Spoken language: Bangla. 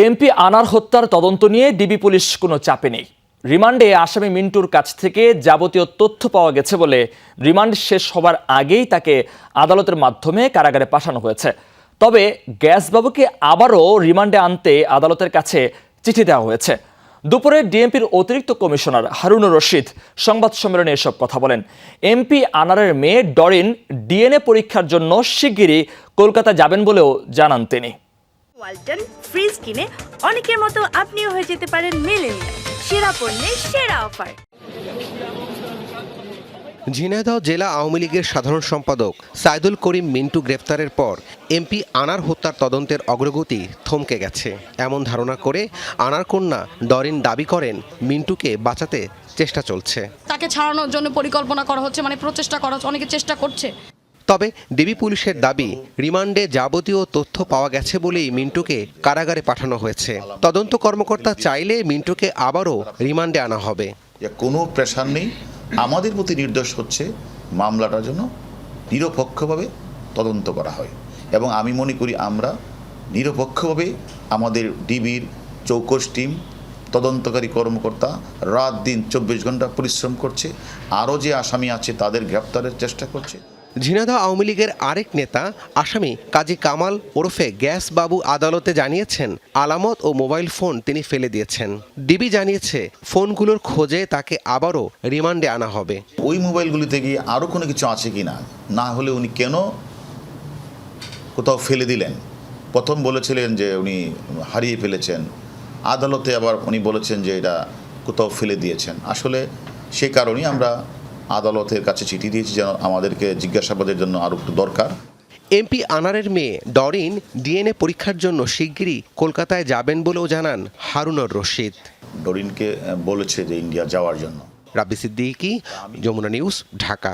এমপি আনার হত্যার তদন্ত নিয়ে ডিবি পুলিশ কোনো চাপে নেই। রিমান্ডে আসামি মিন্টুর কাছ থেকে যাবতীয় তথ্য পাওয়া গেছে বলে রিমান্ড শেষ হবার আগেই তাকে আদালতের মাধ্যমে কারাগারে পাঠানো হয়েছে। তবে গ্যাসবাবুকে আবারও রিমান্ডে আনতে আদালতের কাছে চিঠি দেওয়া হয়েছে। দুপুরে ডিএমপির অতিরিক্ত কমিশনার হারুনুর রশিদ সংবাদ সম্মেলনে এসব কথা বলেন। এমপি আনারের মেয়ে ডরিন ডিএনএ পরীক্ষার জন্য শিগগিরই কলকাতা যাবেন বলেও জানান তিনি। ওয়ালটন ফ্রিজ কিনে অনেকের মতো আপনিও হয়ে যেতে পারেন মিলেনিয়াল। সেরা পণ্যের সেরা অফার। ঝিনাইদহ জেলা আওয়ামী লীগের সাধারণ সম্পাদক সাইদুল করিম মিন্টু গ্রেফতারের পর এমপি আনার হত্যার তদন্তের অগ্রগতি থমকে গেছে এমন ধারণা করে আনার কন্যা ডরিন দাবি করেন মিন্টুকে বাঁচাতে চেষ্টা চলছে। তাকে ছাড়ানোর জন্য পরিকল্পনা করা হচ্ছে, প্রচেষ্টা করা হচ্ছে, অনেকে চেষ্টা করছে। তবে ডিবি পুলিশের দাবি রিমান্ডে যাবতীয় তথ্য পাওয়া গেছে বলেই মিন্টুকে কারাগারে পাঠানো হয়েছে। তদন্ত কর্মকর্তা চাইলে মিন্টুকে আবারও রিমান্ডে আনা হবে। কোনো প্রেশার নেই, আমাদের প্রতি নির্দেশ হচ্ছে মামলাটার জন্য নিরপেক্ষভাবে তদন্ত করা হয় এবং আমি মনে করি আমরা নিরপেক্ষভাবে আমাদের ডিবির চৌকস টিম তদন্তকারী কর্মকর্তা রাত দিন 24 ঘন্টা পরিশ্রম করছে, আরও যে আসামি আছে তাদের গ্রেপ্তারের চেষ্টা করছে। ঝিনাইদহ আওয়ামী লীগের আরেক নেতা আসামি কাজী কামাল ওরফে গ্যাস বাবু আদালতে জানিয়েছেন আলামত ও মোবাইল ফোন তিনি ফেলে দিয়েছেন। ডিবি জানিয়েছে ফোনগুলোর খোঁজে তাকে আবারও রিমান্ডে আনা হবে। ওই মোবাইলগুলি থেকে আরও কোনো কিছু আছে কি না হলে উনি কেন কোথাও ফেলে দিলেন? প্রথম বলেছিলেন যে উনি হারিয়ে ফেলেছেন, আদালতে আবার উনি বলেছেন যে এটা কোথাও ফেলে দিয়েছেন। আসলে সে কারণেই আমরা আদালতের কাছে চিঠি দিয়েছি যেন আমাদেরকে জিজ্ঞাসাবাদের জন্য আরও একটু দরকার। এমপি আনারের মেয়ে ডরিন ডিএনএ পরীক্ষার জন্য শিগগিরই কলকাতায় যাবেন বলেও জানান হারুনুর রশিদ। ডরিনকে বলেছে যে ইন্ডিয়া যাওয়ার জন্য। রাব্বি সিদ্দিকী, যমুনা নিউজ, ঢাকা।